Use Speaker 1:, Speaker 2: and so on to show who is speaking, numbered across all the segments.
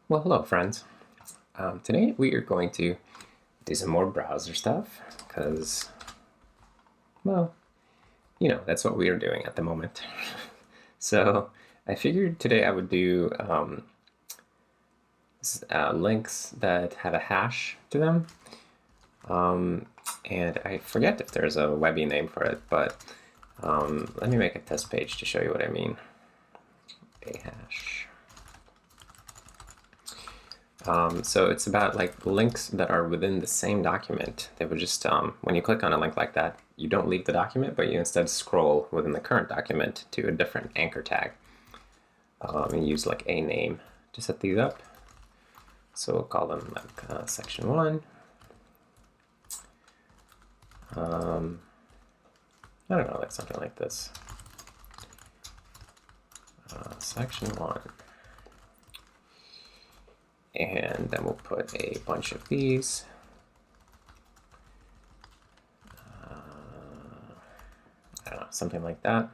Speaker 1: Well, hello, friends. Today we are going to do some more browser stuff because, well, that's what we are doing at the moment. So I figured today I would do links that have a hash to them. And I forget if there's a Webby name for it, but let me make a test page to show you what I mean. A hash. So it's about like links that are within the same document. They would just, when you click on a link like that, you don't leave the document, but you instead scroll within the current document to a different anchor tag and use like a name to set these up. So we'll call them like section 1. I don't know, like something like this. Section 1. And then we'll put a bunch of these. I don't know, something like that,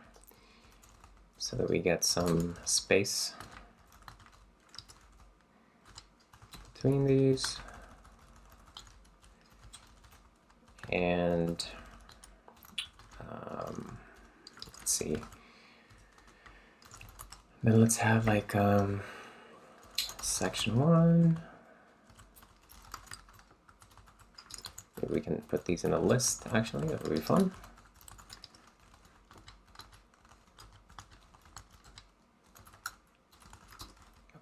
Speaker 1: so that we get some space between these. And let's see. Then let's have like section 1. Maybe we can put these in a list, actually. That would be fun.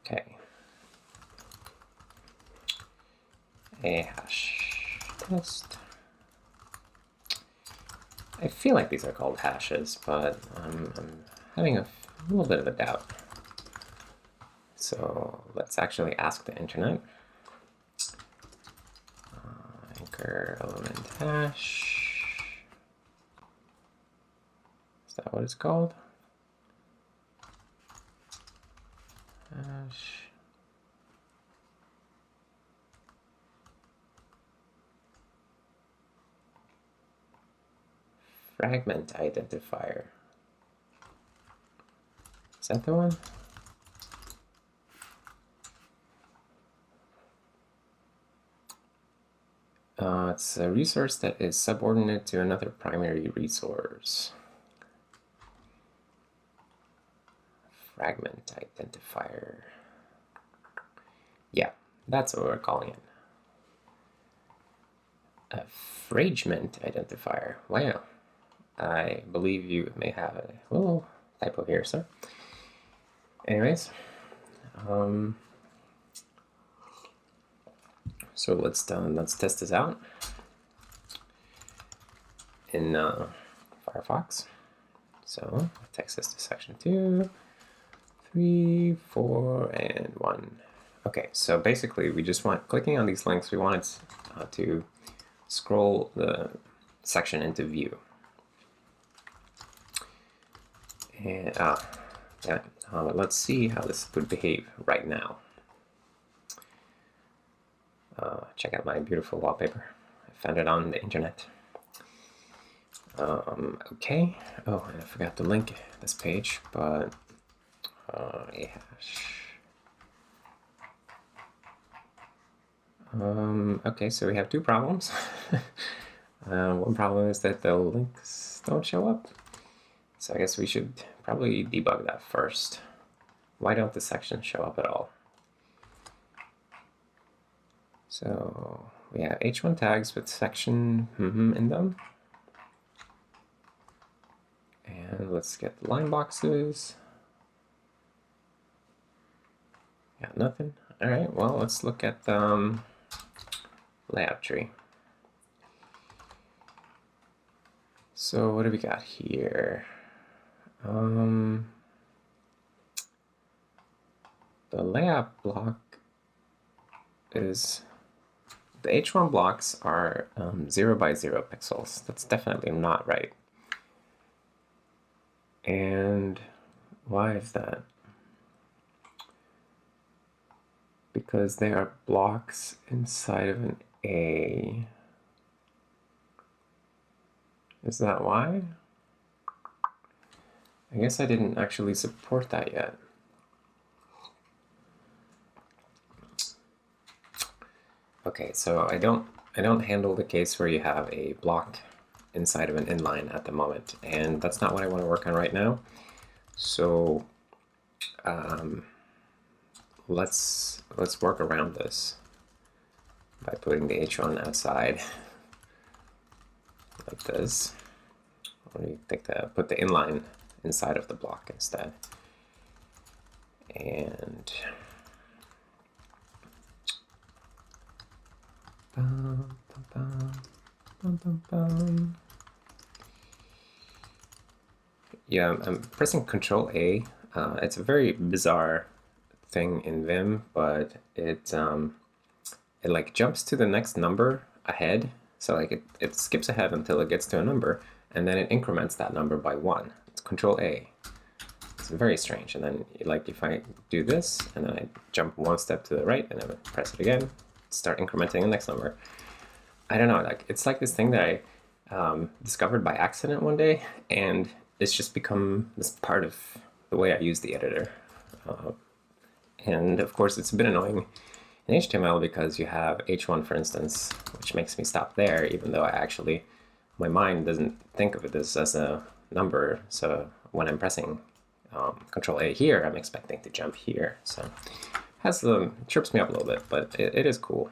Speaker 1: Okay. A hash test. I feel like these are called hashes, but I'm having a little bit of a doubt. So let's actually ask the internet. Anchor element hash. Is that what it's called? Hash. Fragment identifier. Is that the one? It's a resource that is subordinate to another primary resource. Fragment identifier. Yeah, that's what we're calling it. A fragment identifier. Wow. I believe you may have a little typo here, sir. Anyways, so let's test this out in Firefox. So text this to section 2, 3, 4, and 1. Okay, so basically we just want, clicking on these links, we wanted to scroll the section into view. And let's see how this would behave right now. Check out my beautiful wallpaper. I found it on the internet. Okay. Oh, and I forgot to link this page, but a hash. Okay, so we have two problems. One problem is that the links don't show up. So I guess we should probably debug that first. Why don't the sections show up at all? So we have h1 tags with section in them. And let's get the line boxes. Got nothing. All right, well, let's look at the layout tree. So what do we got here? The layout block is, the h1 blocks are 0 by 0 pixels. That's definitely not right. And why is that? Because they are blocks inside of an A. Is that why? I guess I didn't actually support that yet. Okay, so I don't handle the case where you have a block inside of an inline at the moment, and that's not what I want to work on right now. So let's work around this by putting the h1 outside like this. Or you think that put the inline inside of the block instead, and yeah, I'm pressing Control A. It's a very bizarre thing in Vim, but it like jumps to the next number ahead. So like it skips ahead until it gets to a number, and then it increments that number by 1. It's Control A. It's very strange. And then like if I do this, and then I jump 1 step to the right, and then I press it again, start incrementing the next number. I don't know, like it's like this thing that I discovered by accident one day, and it's just become this part of the way I use the editor. And of course, it's a bit annoying in HTML because you have h1, for instance, which makes me stop there, even though my mind doesn't think of this as a number. So when I'm pressing Control A here, I'm expecting to jump here. So it trips me up a little bit, but it is cool.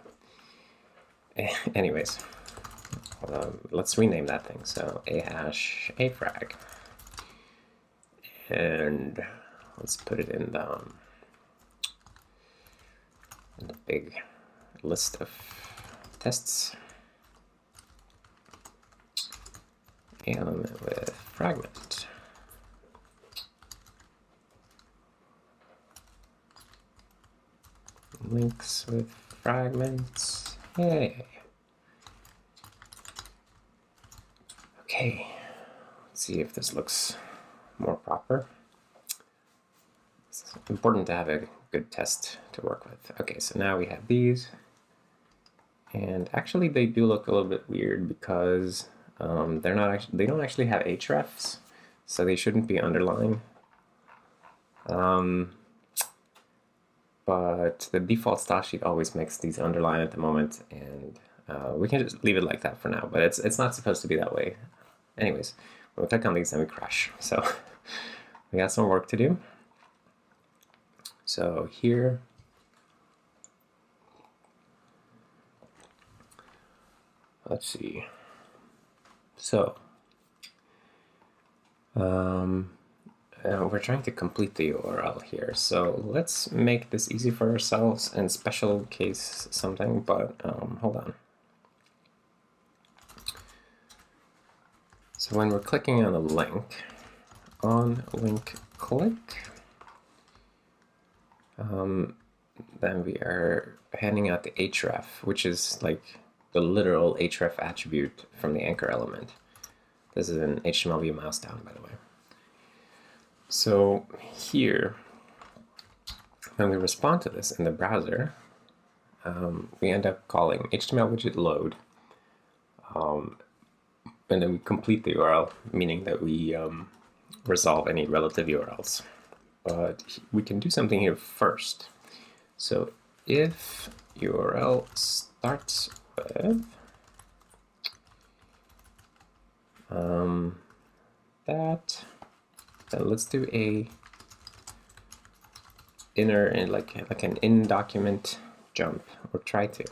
Speaker 1: Anyways, let's rename that thing. So a frag, and let's put it in the big list of tests. Element with fragment. Links with fragments. Yay. Okay, let's see if this looks more proper. It's important to have a good test to work with. Okay, so now we have these, and actually they do look a little bit weird because they don't actually have hrefs, so they shouldn't be underlined. But the default style sheet always makes these underlined at the moment, and we can just leave it like that for now, but it's not supposed to be that way. Anyways, when we click on these, then we crash. So we got some work to do. So here, let's see. So we're trying to complete the URL here. So let's make this easy for ourselves and special case something, but hold on. So when we're clicking on a link, on link click, then we are handing out the href, which is like the literal href attribute from the anchor element. This is an HTML view mouse down, by the way. So here, when we respond to this in the browser, we end up calling HTML widget load, and then we complete the URL, meaning that we resolve any relative URLs. But we can do something here first. So if URL starts with that, then let's do a inner and like an in document jump, or try to.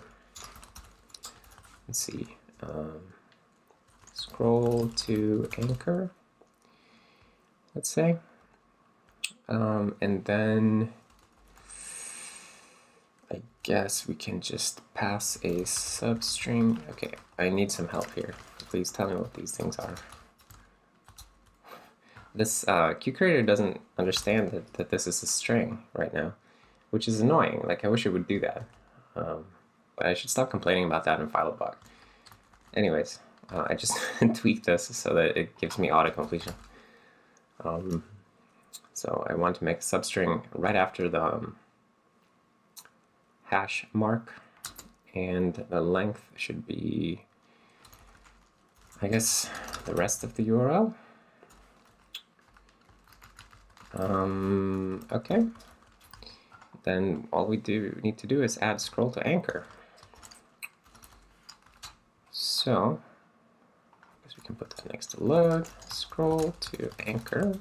Speaker 1: Let's see. Scroll to anchor, let's say, and then I guess we can just pass a substring. Okay, I need some help here. Please tell me what these things are. This QCreator doesn't understand that this is a string right now, which is annoying. Like, I wish it would do that. But I should stop complaining about that and file a bug. Anyways, I just tweaked this so that it gives me auto-completion. So I want to make a substring right after the hash mark, and the length should be, I guess, the rest of the URL. Okay. Then all we need to do is add scroll to anchor. So I guess we can put that next to load, scroll to anchor.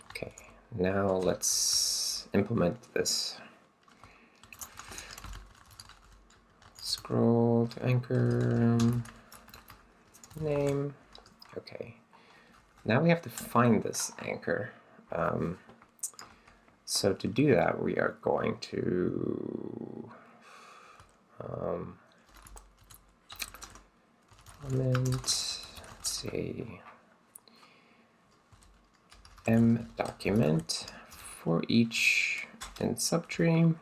Speaker 1: Okay, now let's implement this. Scroll to anchor, name. Okay, now we have to find this anchor. So to do that, we are going to element, let's see, m document for each in subtree.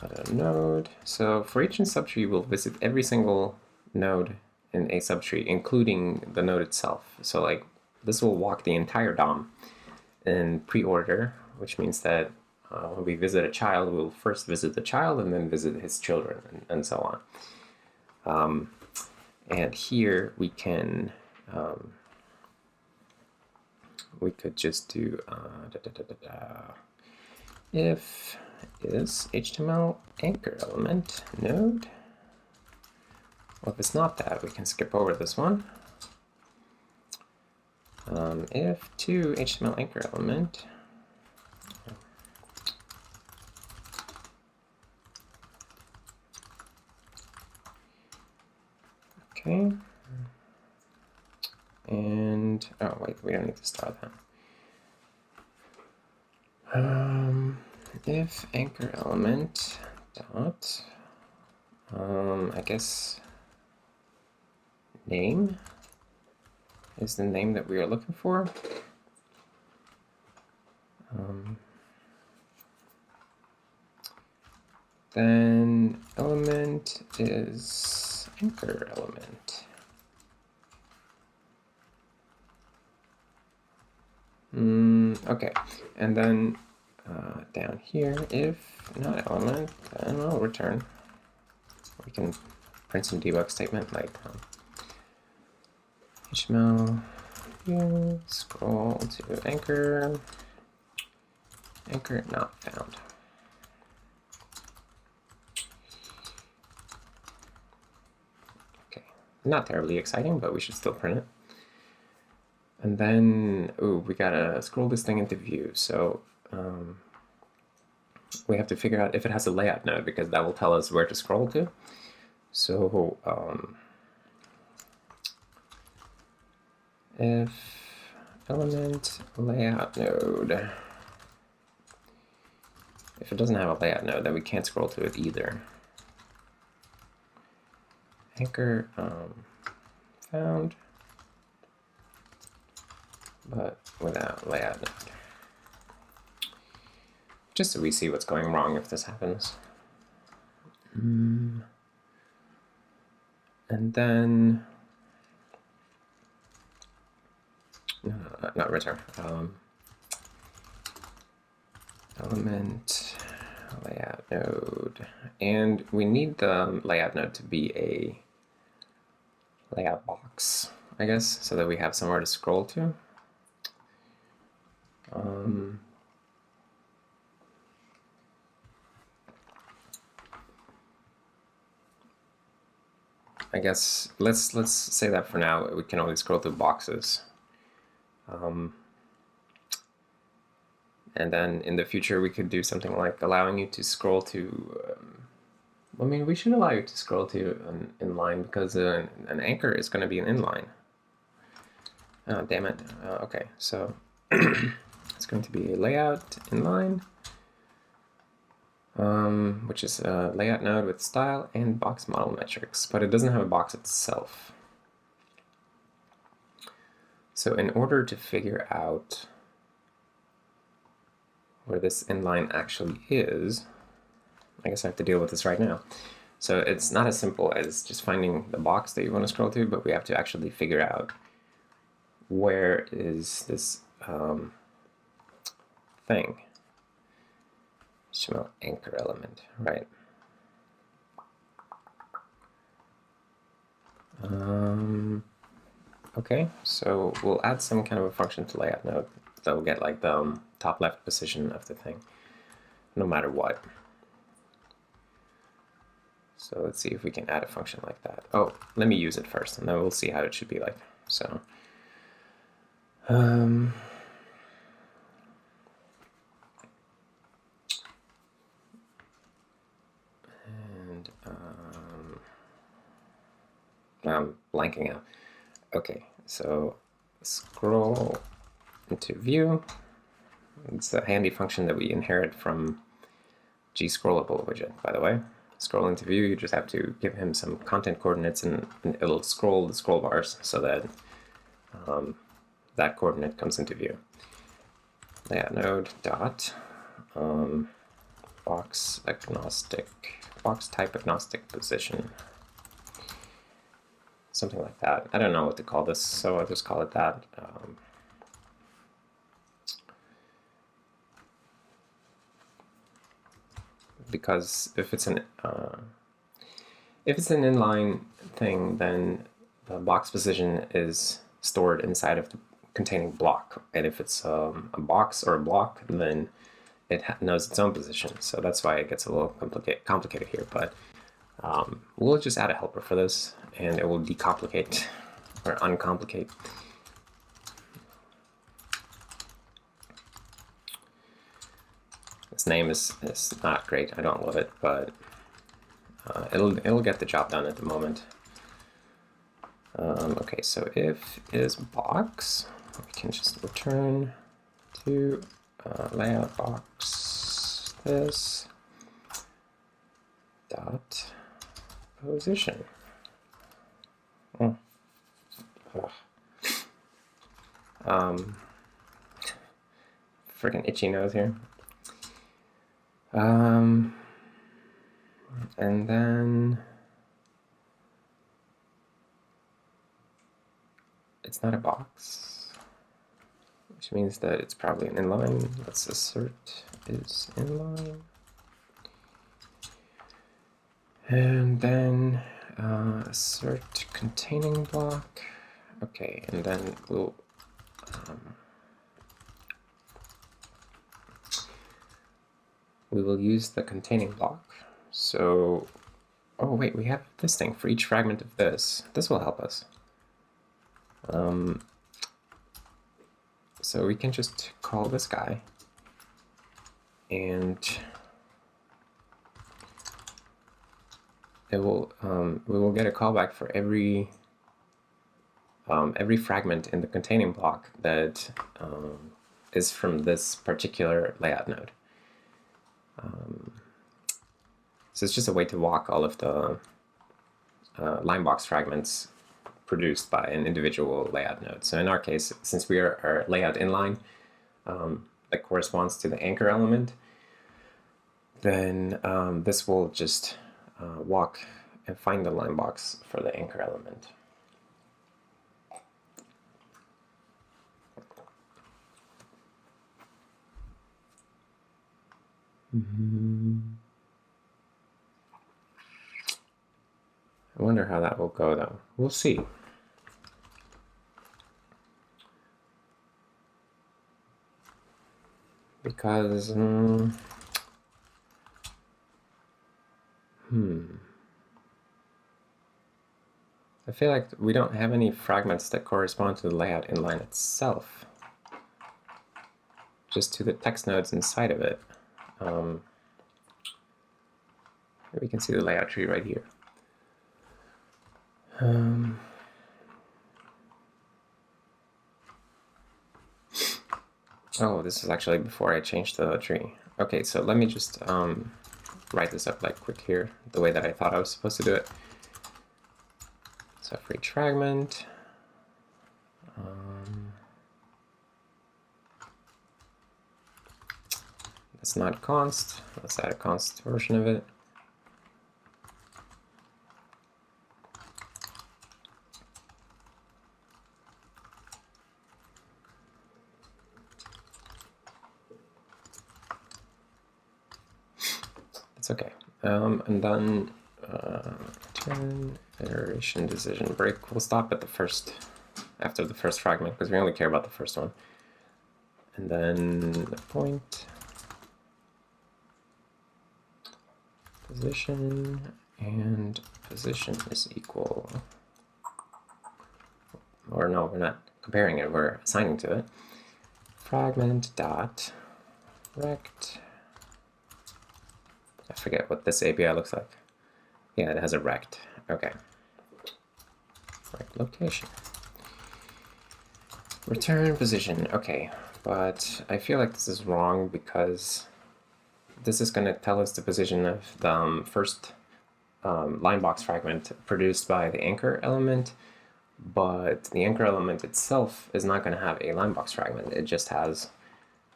Speaker 1: Add a node. So for each in subtree, we'll visit every single node in a subtree, including the node itself. So like this will walk the entire DOM in pre-order, which means that when we visit a child, we'll first visit the child and then visit his children, and so on. And here we can we could just do if is HTML anchor element node. Well, if it's not that, we can skip over this one. If to HTML anchor element okay, and oh wait, we don't need to start that. If anchor element dot I guess name is the name that we are looking for. Then element is anchor element. Okay, and then down here, if not element, then we'll return. We can print some debug statement like HTML view, scroll to anchor, anchor not found. Okay, not terribly exciting, but we should still print it. And then, ooh, we gotta scroll this thing into view. So we have to figure out if it has a layout node, because that will tell us where to scroll to. So if element layout node, if it doesn't have a layout node, then we can't scroll to it either. Anchor found, but without layout node. Just so we see what's going wrong if this happens. And then, no, not return. Element layout node, and we need the layout node to be a layout box, I guess, so that we have somewhere to scroll to. I guess let's say that for now we can only scroll through boxes. And then in the future we could do something like allowing you to scroll to, I mean, we should allow you to scroll to an inline, because an anchor is going to be an inline. Oh, damn it. Okay, so it's going to be a layout inline, which is a layout node with style and box model metrics, but it doesn't have a box itself. So in order to figure out where this inline actually is, I guess I have to deal with this right now. So it's not as simple as just finding the box that you want to scroll to, but we have to actually figure out where is this thing, HTML anchor element, right? Okay, so we'll add some kind of a function to layout node that will get like the top left position of the thing, no matter what. So let's see if we can add a function like that. Oh, let me use it first, and then we'll see how it should be like. So, and I'm blanking out. Okay, so scroll into view. It's a handy function that we inherit from gscrollable widget, by the way. Scroll into view, you just have to give him some content coordinates, and it'll scroll the scroll bars so that that coordinate comes into view. Layout node dot box type agnostic position, something like that. I don't know what to call this, so I'll just call it that. Because if it's an inline thing, then the box position is stored inside of the containing block, and if it's a box or a block, then it knows its own position. So that's why it gets a little complicated here. But we'll just add a helper for this, and it will decomplicate or uncomplicate. This name is not great. I don't love it, but it'll get the job done at the moment. Okay, so if is box, we can just return to layout box this dot position. Freaking itchy nose here. And then it's not a box, which means that it's probably an inline. Let's assert is inline. And then assert containing block. Okay, and then we'll we will use the containing block. So, oh wait, we have this thing for each fragment of this. This will help us. So we can just call this guy, and it will we will get a callback for every fragment in the containing block that is from this particular layout node. So it's just a way to walk all of the line box fragments produced by an individual layout node. So in our case, since we are layout inline that corresponds to the anchor element, then this will just walk and find the line box for the anchor element. I wonder how that will go, though. We'll see. Because, I feel like we don't have any fragments that correspond to the layout inline itself, just to the text nodes inside of it. We can see the layout tree right here. Oh, this is actually before I changed the tree. Okay, so let me just write this up like quick here, the way that I thought I was supposed to do it. So for each fragment, that's not const. Let's add a const version of it. It's okay. And then return iteration decision break. We'll stop at the first after the first fragment because we only care about the first one. And then the point, position, and position is equal, or no, we're not comparing it, we're assigning to it, fragment dot rect. I forget what this API looks like. Yeah, it has a rect. Okay. Rect location. Return position. Okay, but I feel like this is wrong because this is going to tell us the position of the first line box fragment produced by the anchor element, but the anchor element itself is not going to have a line box fragment. It just has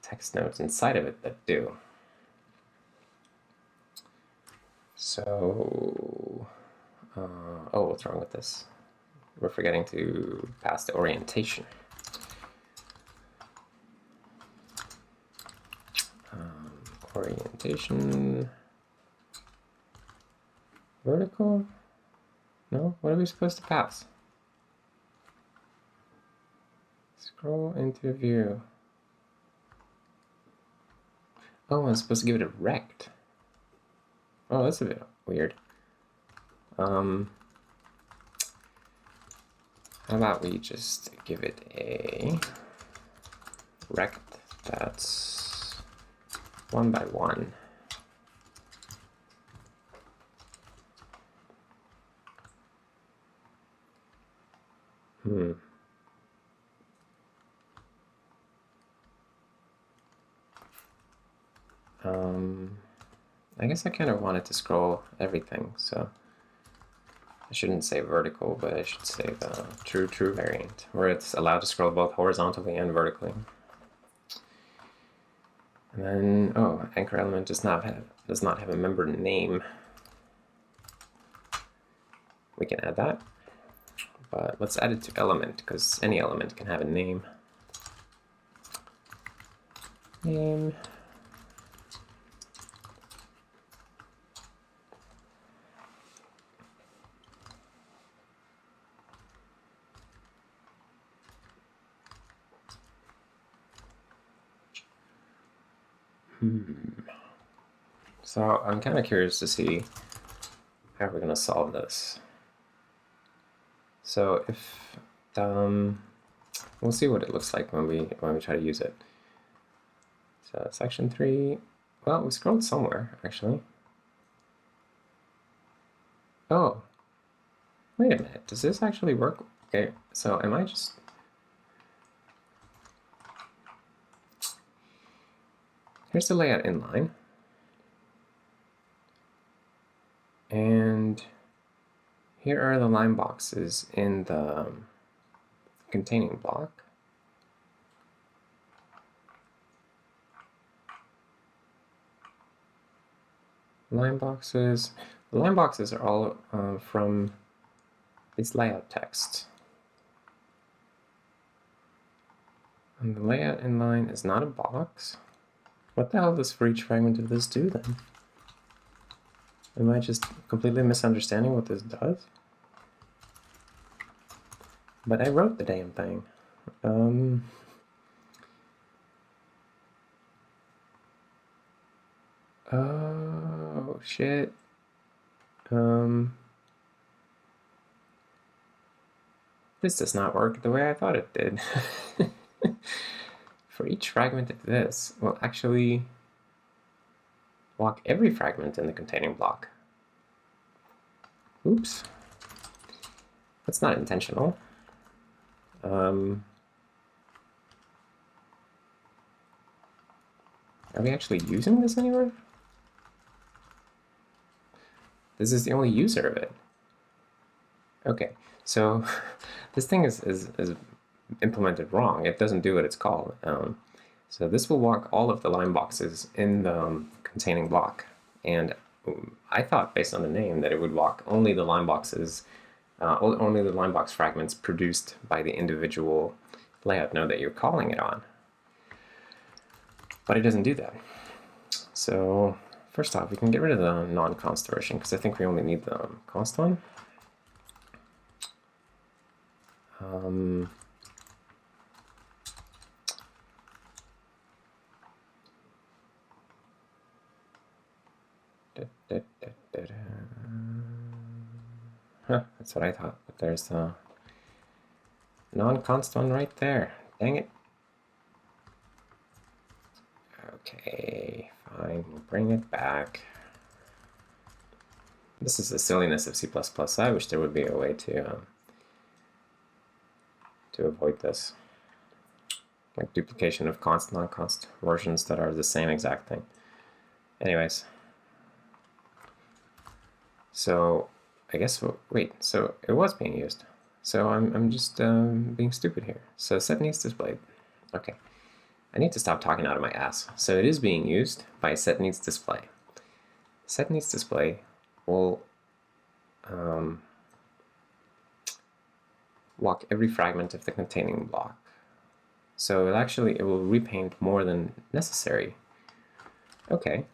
Speaker 1: text nodes inside of it that do. So, oh, what's wrong with this? We're forgetting to pass the orientation. Orientation, vertical? No, what are we supposed to pass? Scroll into view. Oh, I'm supposed to give it a rect. Oh, that's a bit weird. How about we just give it a rect that's 1 by 1. I guess I kind of wanted to scroll everything, so I shouldn't say vertical, but I should say the true variant, where it's allowed to scroll both horizontally and vertically. And then, oh, anchor element does not have a member name. We can add that, but let's add it to element, because any element can have a name. Name. So I'm kind of curious to see how we're going to solve this. So if we'll see what it looks like when we try to use it. So section 3. Well, we scrolled somewhere actually. Oh, wait a minute. Does this actually work? Okay, so am I just... Here's the layout inline. And here are the line boxes in the containing block. Line boxes. The line boxes are all from this layout text. And the layout inline is not a box. What the hell does for each fragment of this do then? Am I just completely misunderstanding what this does? But I wrote the damn thing. Oh, shit. This does not work the way I thought it did. For each fragment of this, we'll actually block every fragment in the containing block. Oops. That's not intentional. Are we actually using this anywhere? This is the only user of it. Okay, so this thing is implemented wrong. It doesn't do what it's called. So this will walk all of the line boxes in the containing block. And I thought, based on the name, that it would walk only the line boxes, only the line box fragments produced by the individual layout node that you're calling it on. But it doesn't do that. So first off, we can get rid of the non-const version, because I think we only need the const one. Huh, that's what I thought, but there's a non-const one right there. Dang it. Okay, fine, we'll bring it back. This is the silliness of C++. I wish there would be a way to avoid this. Like duplication of const, non-const versions that are the same exact thing. Anyways. So I guess, wait, so it was being used. So I'm just being stupid here. So set needs displayed. Okay. I need to stop talking out of my ass. So it is being used by set needs display. Set needs display will walk every fragment of the containing block. So it will repaint more than necessary. Okay,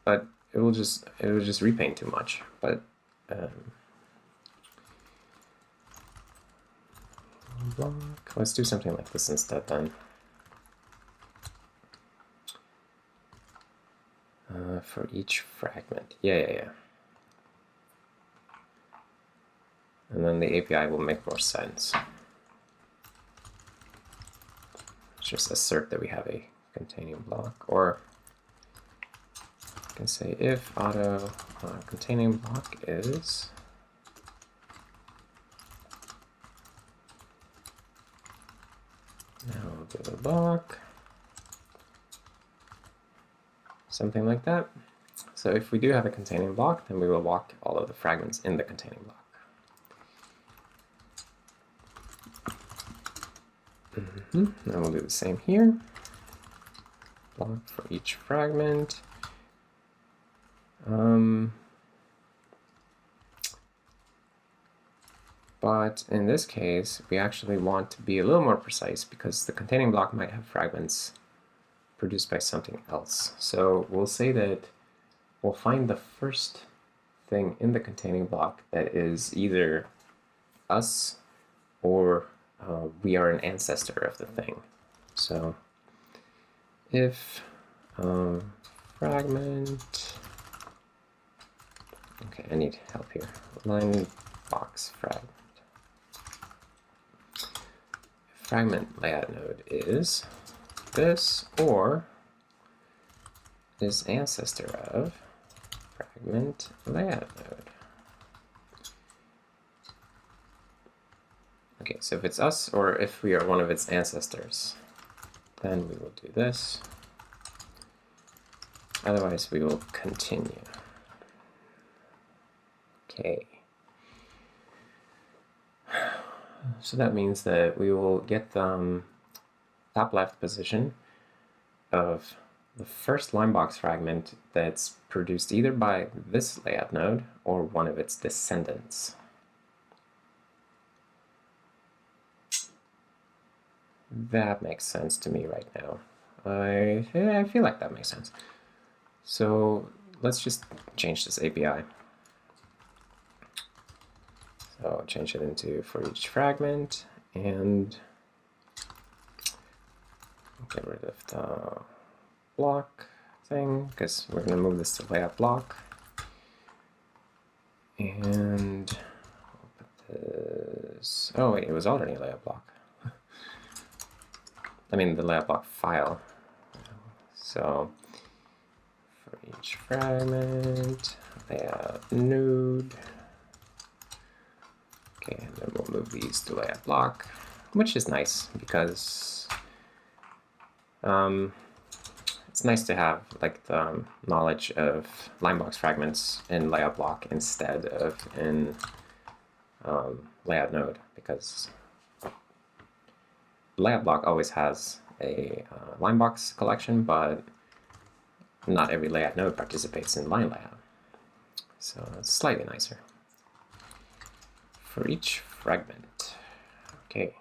Speaker 1: but it will just repaint too much. But block. Let's do something like this instead then. For each fragment. Yeah. And then the API will make more sense. Let's just assert that we have a containing block, or I can say if auto containing block is now we'll do the block, something like that. So if we do have a containing block, then we will walk all of the fragments in the containing block. And we'll do the same here. Block for each fragment. But in this case, we actually want to be a little more precise because the containing block might have fragments produced by something else. So we'll say that we'll find the first thing in the containing block that is either us or we are an ancestor of the thing. So if fragment, okay, I need help here. Line box fragment. Fragment layout node is this, or is ancestor of fragment layout node. Okay, so if it's us or if we are one of its ancestors, then we will do this. Otherwise, we will continue. Okay. So that means that we will get the top left position of the first line box fragment that's produced either by this layout node or one of its descendants. That makes sense to me right now. I feel like that makes sense. So let's just change this API. So change it into for each fragment and get rid of the block thing because we're going to move this to layout block. And I'll put this. Oh wait, it was already a layout block. I mean the layout block file. So for each fragment, layout node. Okay, and then we'll move these to layout block, which is nice because it's nice to have like the knowledge of line box fragments in layout block instead of in layout node, because layout block always has a line box collection, but not every layout node participates in line layout. So it's slightly nicer. For each fragment. Okay.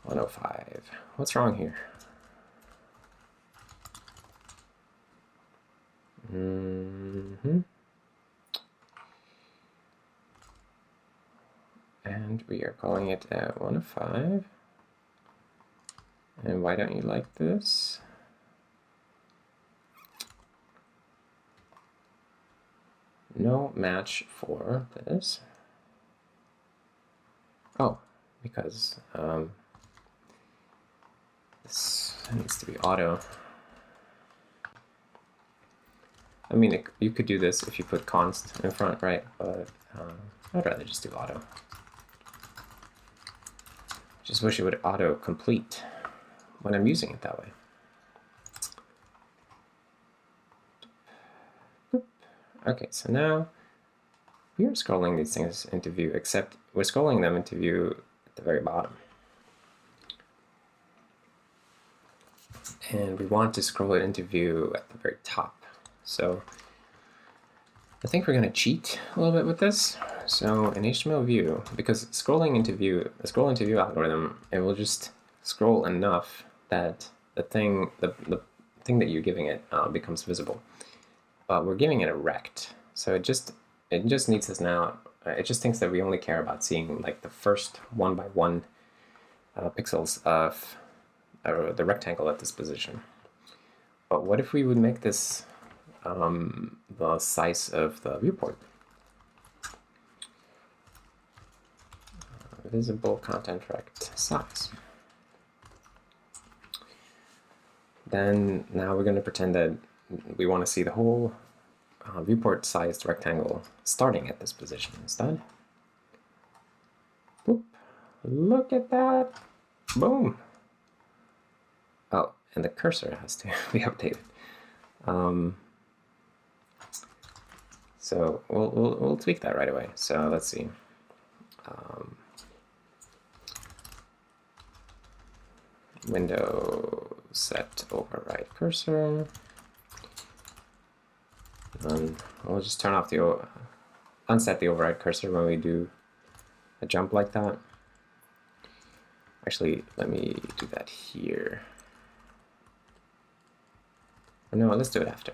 Speaker 1: 105. What's wrong here? And we are calling it at 105. And why don't you like this? no match for this. Oh, because this needs to be auto. I mean, you could do this if you put const in front, right? But I'd rather just do auto. Just wish it would auto complete when I'm using it that way. Okay, so now we are scrolling these things into view, except we're scrolling them into view at the very bottom. And we want to scroll it into view at the very top. So I think we're going to cheat a little bit with this. So in HTML view, because scrolling into view, the scroll into view algorithm, it will just scroll enough that the thing that you're giving it becomes visible. But we're giving it a rect, so it just needs us now. It just thinks that we only care about seeing like the first 1 by 1 pixels of the rectangle at this position. But what if we would make this the size of the viewport? Visible content rect size. Then now we're going to pretend that we want to see the whole viewport sized rectangle starting at this position instead. Boop. Look at that. Boom. Oh, and the cursor has to be updated. So we'll tweak that right away. So let's see. Window set override cursor. And we'll just turn off the unset the override cursor when we do a jump like that. Actually, let me do that here. Or no, let's do it after.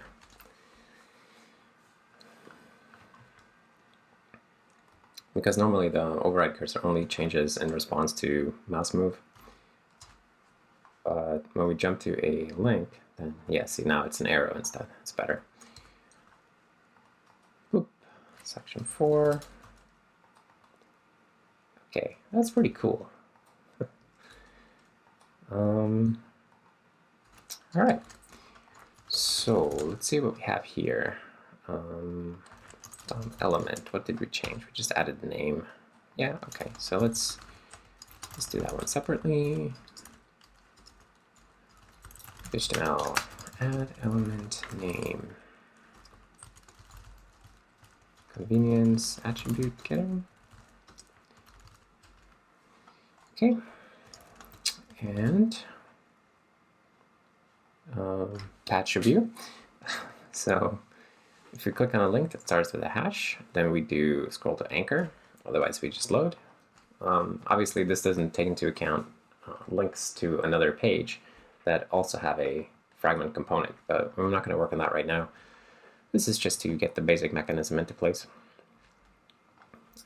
Speaker 1: Because normally the override cursor only changes in response to mouse move. But when we jump to a link, then yeah, see now it's an arrow instead. It's better. Boop. Section 4. Okay, that's pretty cool. All right. So let's see what we have here. Element. What did we change? We just added the name. Yeah. Okay. So let's do that one separately. HTML, add element name, convenience attribute getter. Okay, and patch review. So if we click on a link that starts with a hash, then we do scroll to anchor. Otherwise, we just load. Obviously, this doesn't take into account links to another page that also have a fragment component, but I'm not going to work on that right now. This is just to get the basic mechanism into place.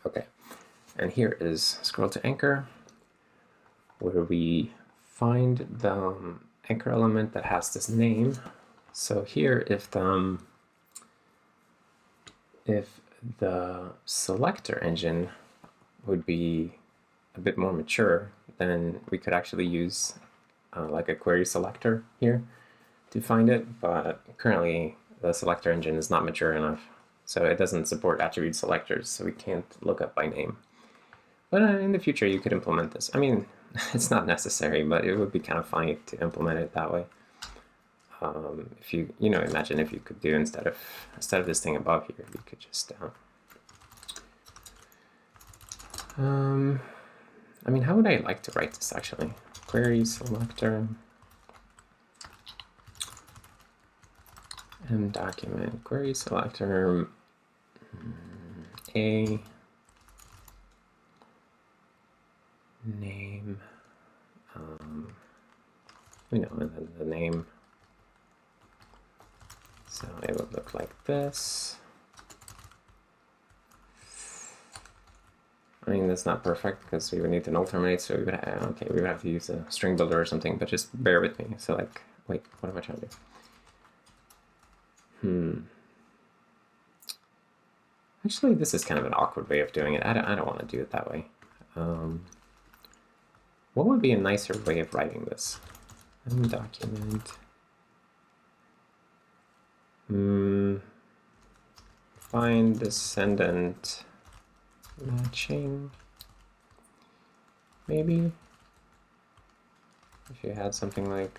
Speaker 1: Okay, and here is scroll to anchor, where we find the anchor element that has this name. So here, if the selector engine would be a bit more mature, then we could actually use like a query selector here to find it, but currently the selector engine is not mature enough, so it doesn't support attribute selectors, so we can't look up by name. But in the future you could implement this. I mean, it's not necessary, but it would be kind of funny to implement it that way. If you imagine if you could do instead of this thing above here, you could just I mean, how would I like to write this actually? Query selector and document query selector a name, and then the name. So it would look like this. I mean, that's not perfect because we would need to null terminate, so we would have to use a string builder or something, but just bear with me. So like, wait, what am I trying to do? Actually, this is kind of an awkward way of doing it. I don't want to do it that way. What would be a nicer way of writing this? Document. Find descendant matching. Maybe if you had something like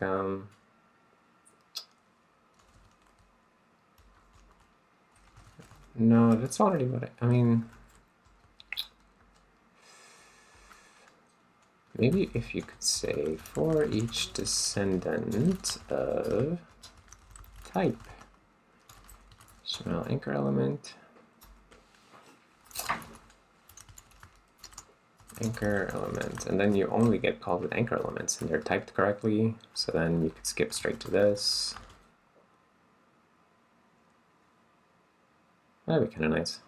Speaker 1: no, that's already what I mean. Maybe if you could say for each descendant of type HTML anchor element, and then you only get called with anchor elements and they're typed correctly, so then you could skip straight to this. That'd be kind of nice.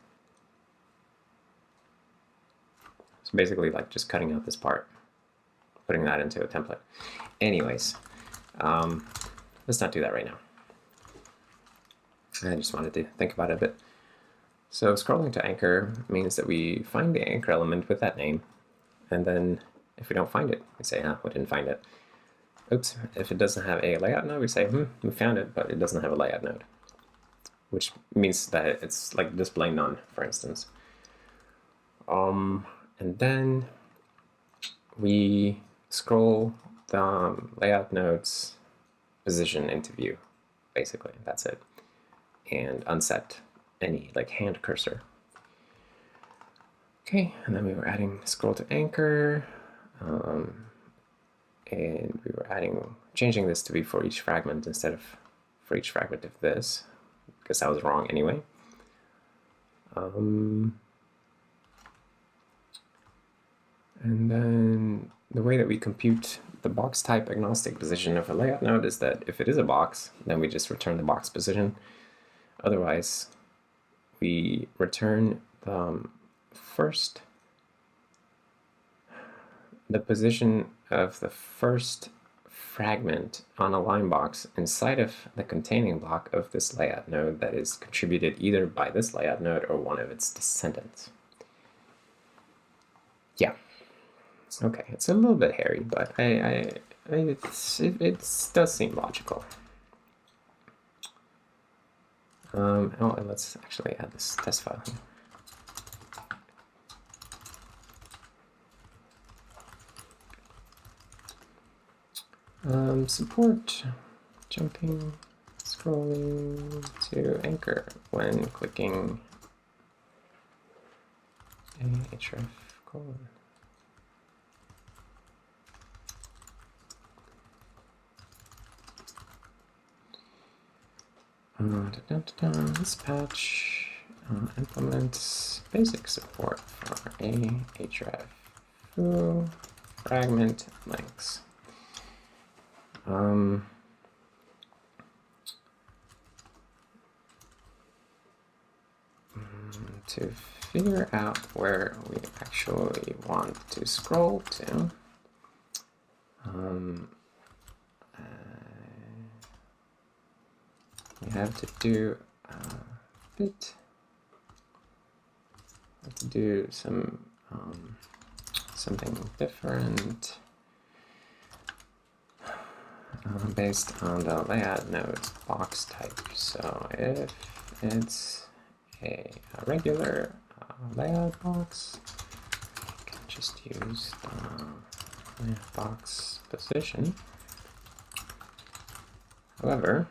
Speaker 1: So basically like just cutting out this part, putting that into a template. Anyways, let's not do that right now. I just wanted to think about it a bit. So scrolling to anchor means that we find the anchor element with that name, and then if we don't find it, we say, we didn't find it. Oops, if it doesn't have a layout node, we say, we found it, but it doesn't have a layout node, which means that it's like display none, for instance. And then we scroll the layout node's position into view, basically, that's it, and unset any like hand cursor. Okay, and then we were adding scroll to anchor, and we were changing this to be for each fragment instead of for each fragment of this, because that was wrong anyway. And then the way that we compute the box type agnostic position of a layout node is that if it is a box, then we just return the box position. Otherwise, we return the position of the first fragment on a line box inside of the containing block of this layout node that is contributed either by this layout node or one of its descendants. Yeah. Okay, it's a little bit hairy, but it does seem logical. And let's actually add this test file here. Support jumping, scrolling to anchor when clicking a href colon. This patch implements basic support for a href foo fragment links. To figure out where we actually want to scroll to, we have to do something different based on the layout node's box type. So if it's a regular layout box, I can just use the layout box position. However,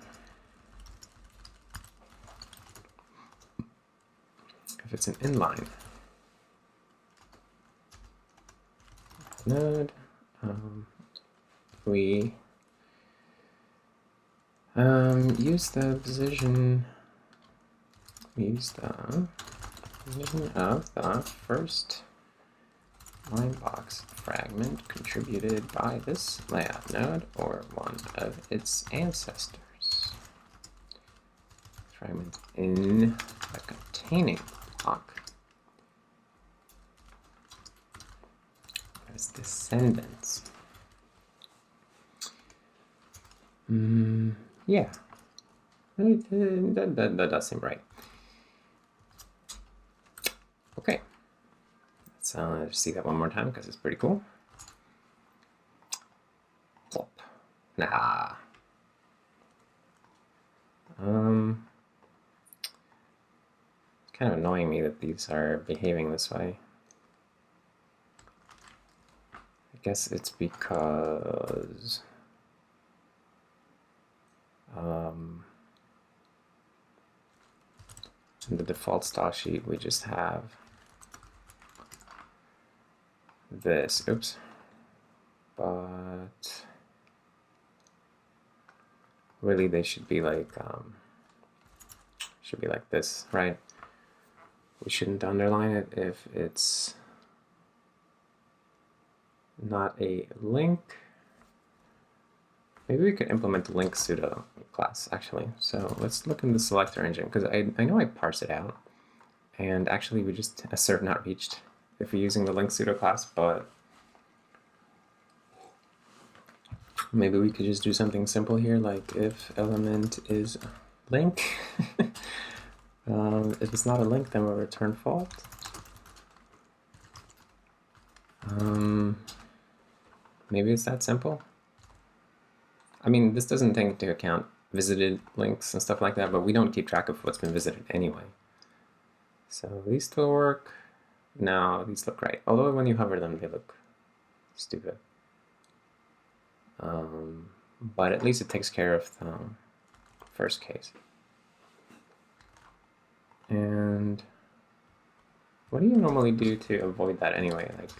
Speaker 1: if it's an inline node, we use the position. We use the position of the first line box fragment contributed by this layout node or one of its ancestors. Fragment in the containing block as descendants. Yeah, that does seem right. Okay, let's see that one more time because it's pretty cool. Plop. Nah. It's kind of annoying me that these are behaving this way. I guess it's because in the default style sheet we just have this. Oops. But really they should be like this, right? We shouldn't underline it if it's not a link. Maybe we could implement the link pseudo class actually. So let's look in the selector engine because I know I parse it out, and actually we just assert not reached if we're using the link pseudo class, but maybe we could just do something simple here, like if element is link. If it's not a link, then we'll return fault. Maybe it's that simple. I mean, this doesn't take into account visited links and stuff like that, but we don't keep track of what's been visited anyway. So these still work. No, these look right. Although when you hover them, they look stupid. But at least it takes care of the first case. And what do you normally do to avoid that anyway? Like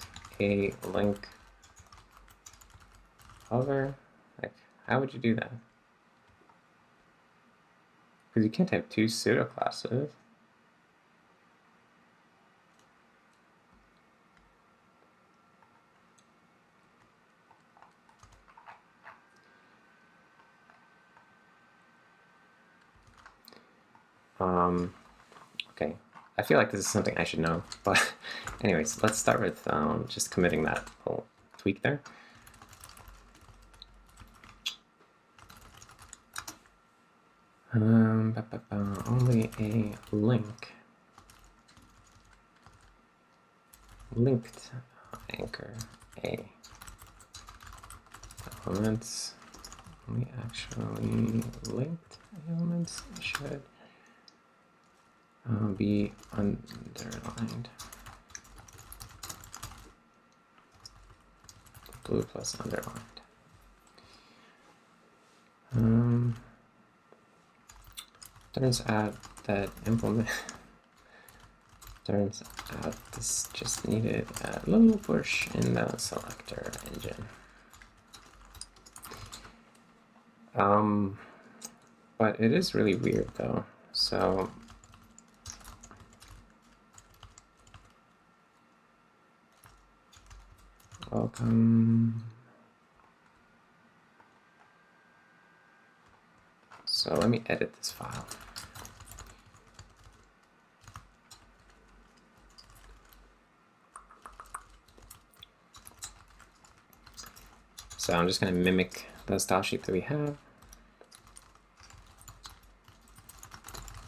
Speaker 1: a link hover? Like, how would you do that? Because you can't have two pseudo classes. Okay, I feel like this is something I should know, but anyways, let's start with just committing that little tweak there. Only a link. Linked anchor A. Elements. Only actually linked elements should be underlined. Blue plus underlined. Turns out that turns out this just needed a little push in the selector engine. But it is really weird though. So welcome. So let me edit this file. So I'm just going to mimic the style sheet that we have.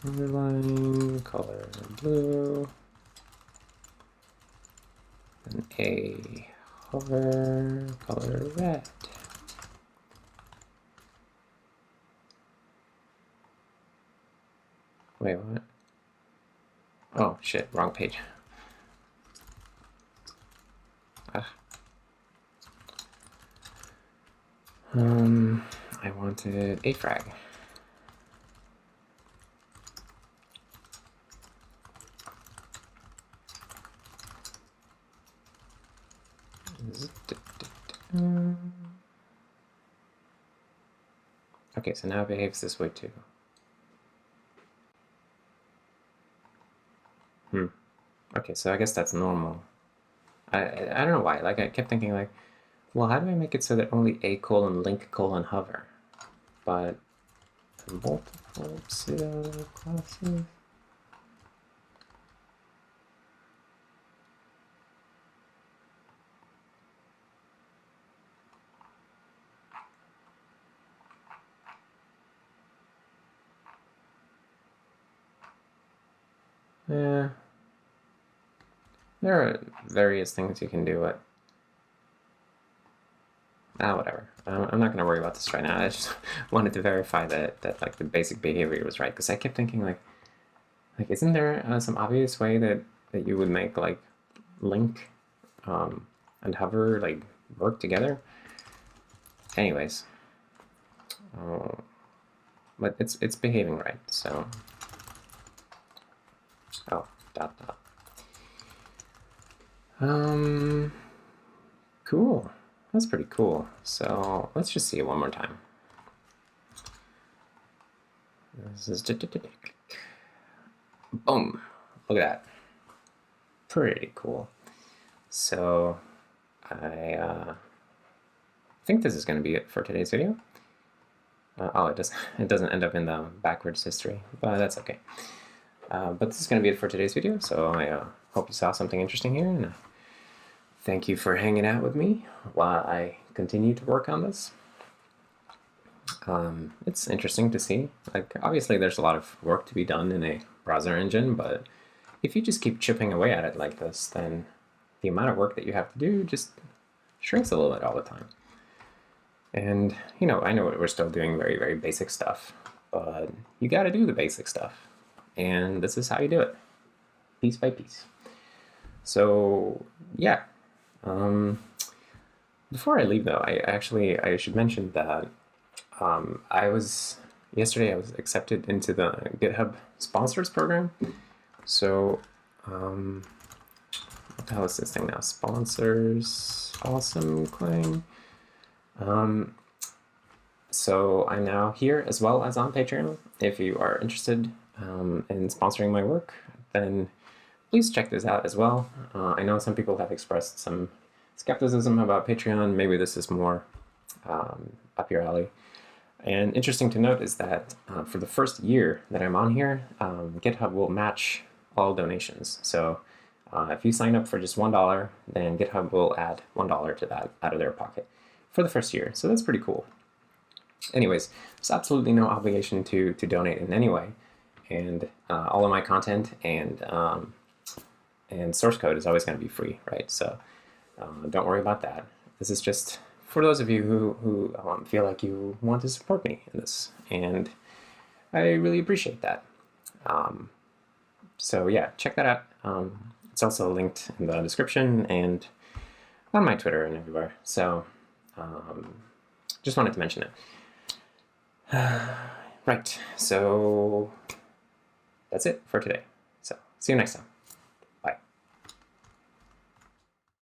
Speaker 1: Underline, color blue, and a hover, color red. Wait, what? Oh shit, wrong page. I wanted a frag. Okay, so now it behaves this way too. Okay, so I guess that's normal. I don't know why. Like I kept thinking like, well, how do I make it so that only a colon link colon hover? But multiple pseudo classes. Yeah. There are various things you can do. Whatever. I'm not going to worry about this right now. I just wanted to verify that like the basic behavior was right, because I kept thinking like isn't there some obvious way that you would make like link and hover like work together? Anyways, but it's behaving right. So dot. Cool. That's pretty cool. So let's just see it one more time. This is boom. Look at that. Pretty cool. So I think this is going to be it for today's video. It doesn't end up in the backwards history, but that's okay. But this is going to be it for today's video. So I hope you saw something interesting here, and thank you for hanging out with me while I continue to work on this. It's interesting to see. Like, obviously there's a lot of work to be done in a browser engine, but if you just keep chipping away at it like this, then the amount of work that you have to do just shrinks a little bit all the time. And, you know, I know we're still doing very, very basic stuff, but you got to do the basic stuff. And this is how you do it, piece by piece. So, yeah. Before I leave, though, I should mention that yesterday I was accepted into the GitHub sponsors program. So, what the hell is this thing now? Sponsors, awesome claim. So I'm now here as well as on Patreon. If you are interested in sponsoring my work, then please check this out as well. I know some people have expressed some skepticism about Patreon. Maybe this is more up your alley. And interesting to note is that for the first year that I'm on here, GitHub will match all donations. So if you sign up for just $1, then GitHub will add $1 to that out of their pocket for the first year. So that's pretty cool. Anyways, there's absolutely no obligation to donate in any way. And all of my content and source code is always going to be free, right? So don't worry about that. This is just for those of you who feel like you want to support me in this, and I really appreciate that. So yeah, check that out. It's also linked in the description and on my Twitter and everywhere. So just wanted to mention it. Right, so that's it for today. So see you next time.